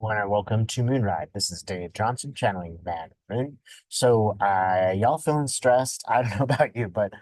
Welcome to Moonride. This is Dave Johnson channeling Man Moon. Y'all feeling stressed? I don't know about you, but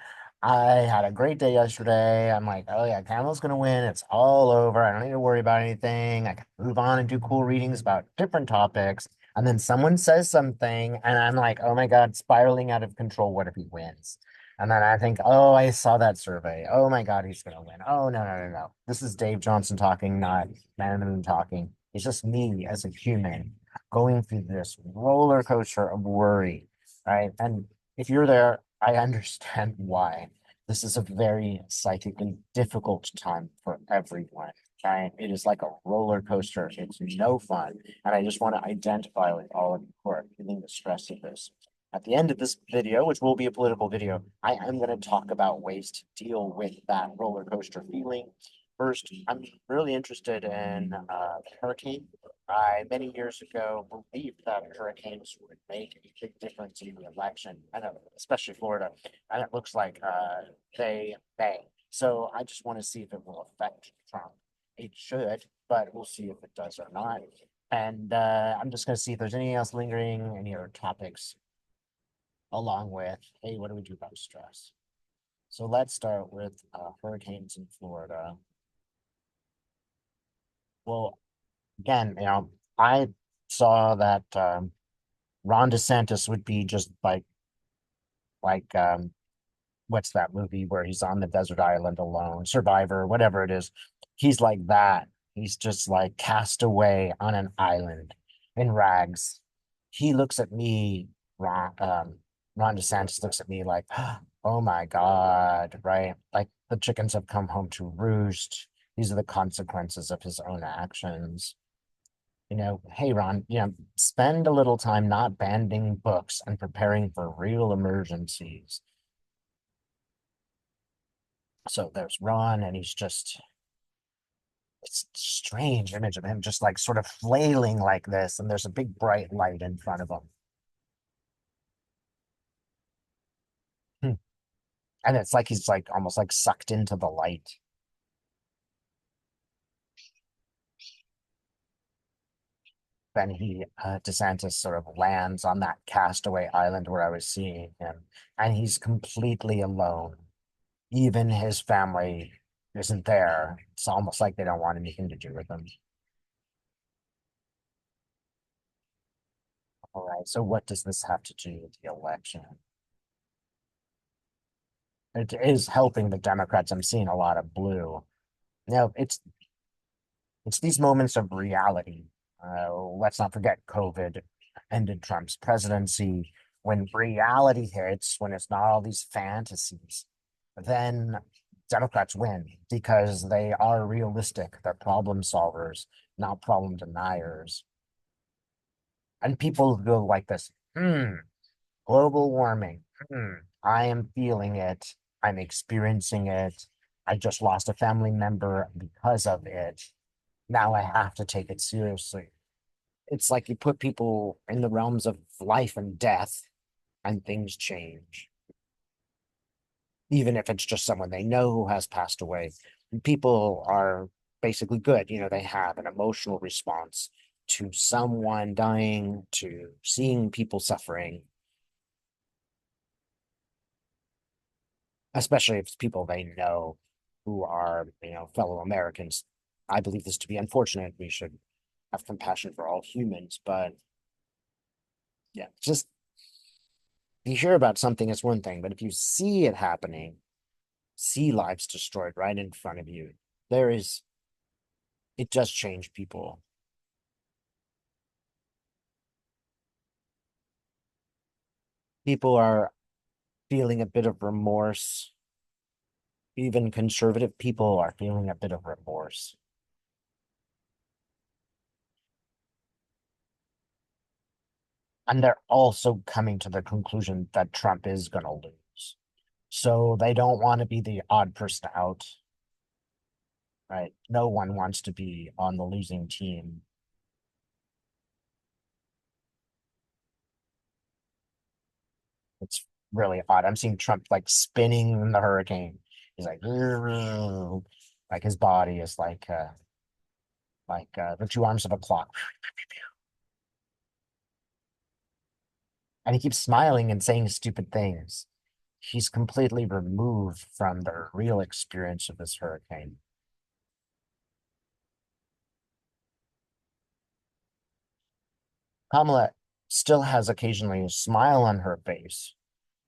I had a great day yesterday. I'm like, oh yeah, Camel's gonna win. It's all over. I don't need to worry about anything. I can move on and do cool readings about different topics. And then someone says something, and I'm like, oh my God, spiraling out of control. What if he wins? And then I think, oh, I saw that survey. Oh my God, he's gonna win. Oh no, no, no, no. This is Dave Johnson talking, not Man Moon talking. It's just me as a human going through this roller coaster of worry, right? And if you're there, I understand why. This is a very psychically difficult time for everyone, right? It is like a roller coaster. It's no fun. And I just want to identify with all of you who are feeling the stress of this. At the end of this video, which will be a political video, I am going to talk about ways to deal with that roller coaster feeling. First, I'm really interested in hurricane. I many years ago believed that hurricanes would make a big difference in the election, and especially Florida, and it looks like they may. So I just want to see if it will affect Trump. It should, but we'll see if it does or not. And I'm just going to see if there's anything else lingering, any other topics, along with, hey, what do we do about stress? So let's start with hurricanes in Florida. Well, again, I saw that Ron DeSantis would be just like what's that movie where he's on the desert island alone, Survivor, whatever it is. He's like that. He's just like cast away on an island in rags. He looks at me, Ron DeSantis looks at me like, oh my God, right? Like the chickens have come home to roost. These are the consequences of his own actions. Hey Ron, spend a little time not banding books and preparing for real emergencies. So there's Ron, and it's a strange image of him just like sort of flailing like this, and there's a big bright light in front of him. Hmm. And it's like he's like almost like sucked into the light. Then DeSantis sort of lands on that castaway island where I was seeing him, and he's completely alone. Even his family isn't there. It's almost like they don't want anything to do with him. All right. So what does this have to do with the election? It is helping the Democrats. I'm seeing a lot of blue. Now, it's these moments of reality. Let's not forget COVID ended Trump's presidency. When reality hits, when it's not all these fantasies, then Democrats win because they are realistic. They're problem solvers, not problem deniers. And people go like this, global warming. I am feeling it. I'm experiencing it. I just lost a family member because of it. Now I have to take it seriously. It's like you put people in the realms of life and death, and things change. Even if it's just someone they know who has passed away, people are basically good. They have an emotional response to someone dying, to seeing people suffering, especially if it's people they know who are, fellow Americans. I believe this to be unfortunate. We should have compassion for all humans, but yeah, just you hear about something, it's one thing, but if you see it happening, see lives destroyed right in front of you, there is, it does change people. People are feeling a bit of remorse. Even conservative people are feeling a bit of remorse. And they're also coming to the conclusion that Trump is going to lose. So they don't want to be the odd person out, right? No one wants to be on the losing team. It's really odd. I'm seeing Trump like spinning in the hurricane. He's like his body is like like the two arms of a clock. And he keeps smiling and saying stupid things. He's completely removed from the real experience of this hurricane. Kamala still has occasionally a smile on her face,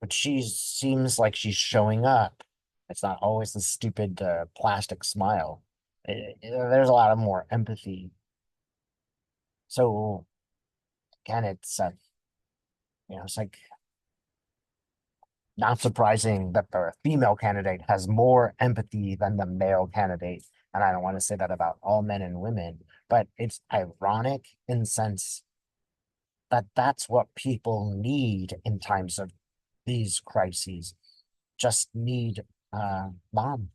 but she seems like she's showing up. It's not always the stupid plastic smile. There's a lot of more empathy. So again, it's like not surprising that the female candidate has more empathy than the male candidate. And I don't want to say that about all men and women, but it's ironic in the sense that that's what people need in times of these crises. Just need mom.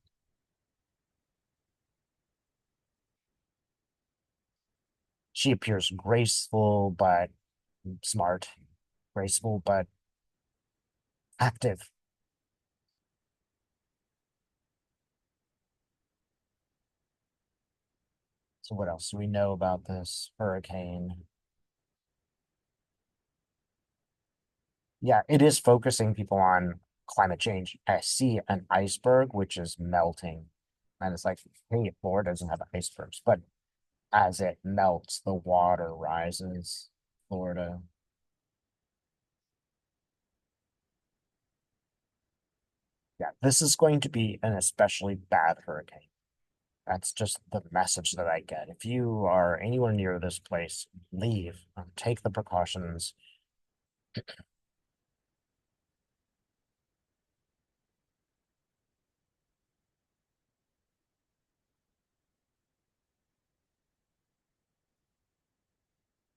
She appears graceful but smart, graceful but active. So what else do we know about this hurricane? Yeah, it is focusing people on climate change. I see an iceberg which is melting. And it's like, hey, Florida doesn't have icebergs, but as it melts, the water rises. Florida. Yeah, this is going to be an especially bad hurricane. That's just the message that I get. If you are anywhere near this place, leave. Take the precautions.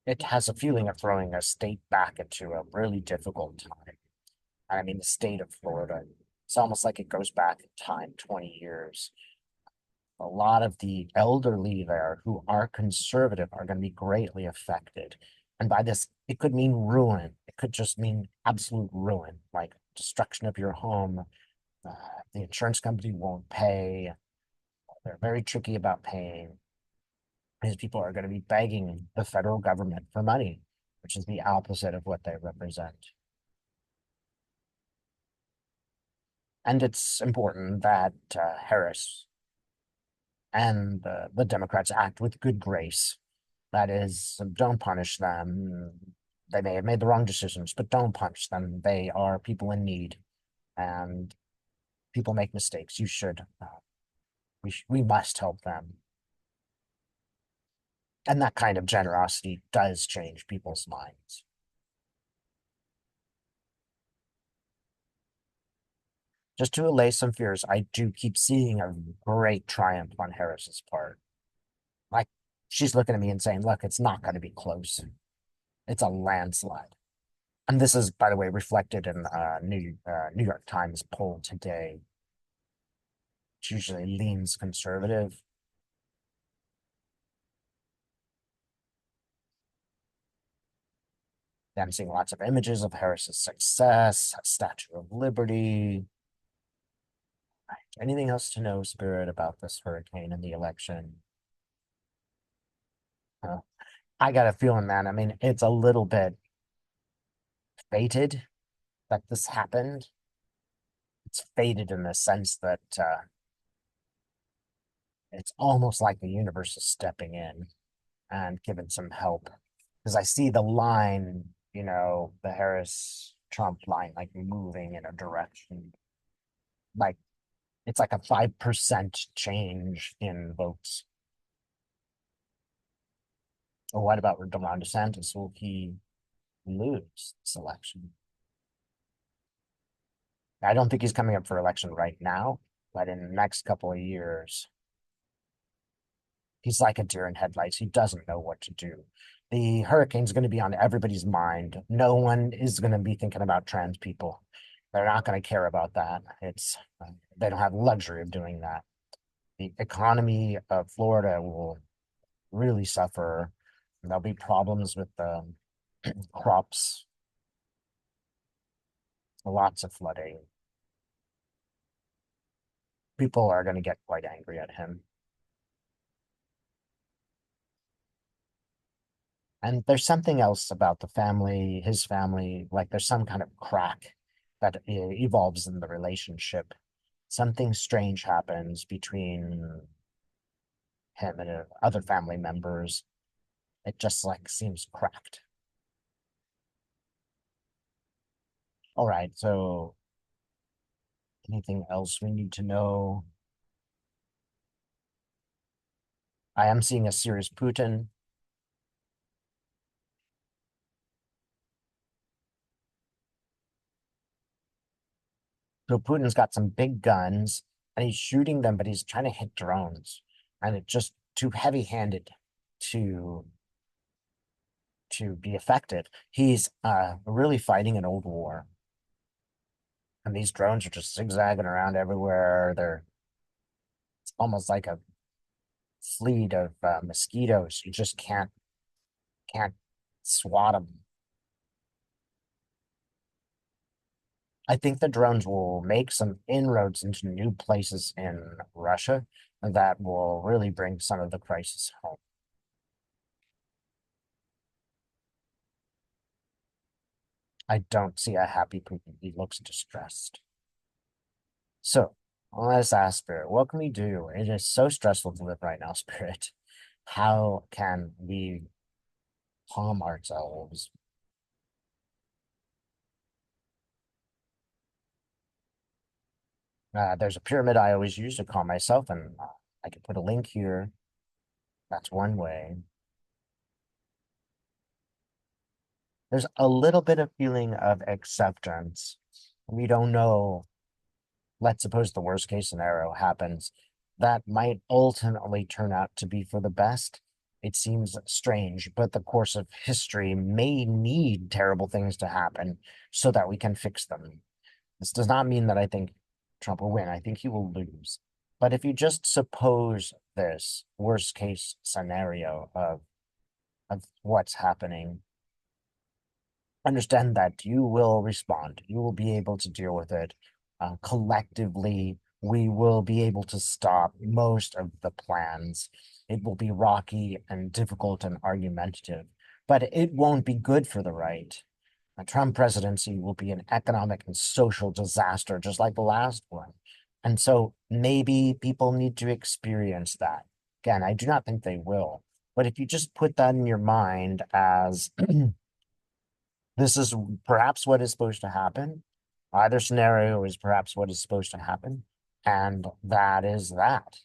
It has a feeling of throwing a state back into a really difficult time. I mean, the state of Florida. It's almost like it goes back in time 20 years. A lot of the elderly there who are conservative are going to be greatly affected. And by this, it could mean ruin. It could just mean absolute ruin, like destruction of your home. The insurance company won't pay. They're very tricky about paying. These people are going to be begging the federal government for money, which is the opposite of what they represent. And it's important that Harris and the Democrats act with good grace. That is, don't punish them. They may have made the wrong decisions, but don't punish them. They are people in need, and people make mistakes. You should, we must help them. And that kind of generosity does change people's minds. Just to allay some fears, I do keep seeing a great triumph on Harris's part. Like she's looking at me and saying, "Look, it's not going to be close. It's a landslide." And this is, by the way, reflected in New York Times poll today, which usually leans conservative. I'm seeing lots of images of Harris's success, Statue of Liberty. Anything else to know, Spirit, about this hurricane and the election? Uh, I got a feeling, man. I mean, it's a little bit fated that this happened. It's fated in the sense that it's almost like the universe is stepping in and giving some help. Because I see the line, the Harris Trump line, like moving in a direction. Like it's like a 5% change in votes. Or what about Ron DeSantis? Will he lose this election? I don't think he's coming up for election right now, but in the next couple of years, he's like a deer in headlights. He doesn't know what to do. The hurricane's going to be on everybody's mind. No one is going to be thinking about trans people. They're not going to care about that. They don't have the luxury of doing that. The economy of Florida will really suffer. There'll be problems with the crops, lots of flooding. People are going to get quite angry at him. And there's something else about the family, his family, like there's some kind of crack that evolves in the relationship. Something strange happens between him and other family members. It just like seems cracked. All right, so anything else we need to know? I am seeing a serious Putin. So Putin's got some big guns and he's shooting them, but he's trying to hit drones. And it's just too heavy-handed to be effective. He's really fighting an old war. And these drones are just zigzagging around everywhere. It's almost like a fleet of mosquitoes. You just can't swat them. I think the drones will make some inroads into new places in Russia that will really bring some of the crisis home. I don't see a happy Putin. He looks distressed. So let's ask Spirit, what can we do? It is so stressful to live right now, Spirit. How can we calm ourselves? There's a pyramid I always use to calm myself, and I can put a link here. That's one way. There's a little bit of feeling of acceptance. We don't know. Let's suppose the worst case scenario happens. That might ultimately turn out to be for the best. It seems strange, but the course of history may need terrible things to happen so that we can fix them. This does not mean that I think Trump will win. I think he will lose. But if you just suppose this worst case scenario of what's happening, understand that you will respond. You will be able to deal with it. Collectively, we will be able to stop most of the plans. It will be rocky and difficult and argumentative, but it won't be good for the right. A Trump presidency will be an economic and social disaster, just like the last one. And so maybe people need to experience that. Again, I do not think they will. But if you just put that in your mind as this is perhaps what is supposed to happen, either scenario is perhaps what is supposed to happen, and that is that.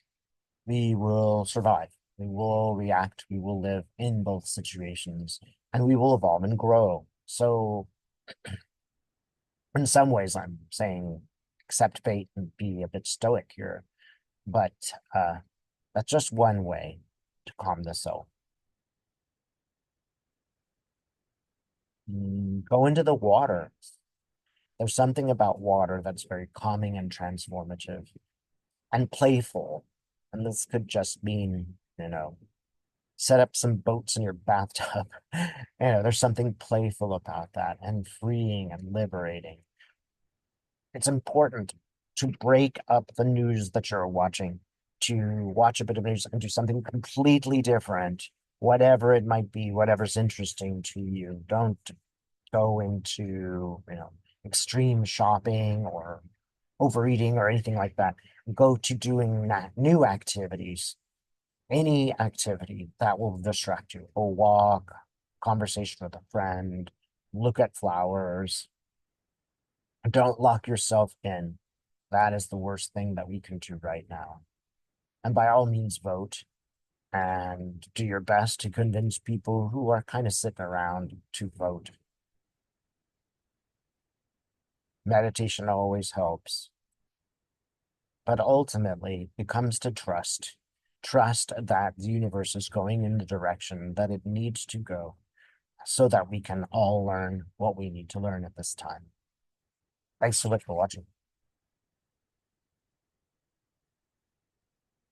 We will survive. We will react. We will live in both situations, and we will evolve and grow. So in some ways, I'm saying accept fate and be a bit stoic here, but that's just one way to calm the soul. Go into the water. There's something about water that's very calming and transformative and playful. And this could just mean, set up some boats in your bathtub. There's something playful about that and freeing and liberating. It's important to break up the news that you're watching, to watch a bit of news and do something completely different, whatever it might be, whatever's interesting to you. Don't go into, extreme shopping or overeating or anything like that. Go to doing new activities, any activity that will distract you. A walk, conversation with a friend, look at flowers. Don't lock yourself in. That is the worst thing that we can do right now. And by all means, vote and do your best to convince people who are kind of sitting around to vote. Meditation always helps. But ultimately, it comes to trust. Trust that the universe is going in the direction that it needs to go so that we can all learn what we need to learn at this time. Thanks so much for watching.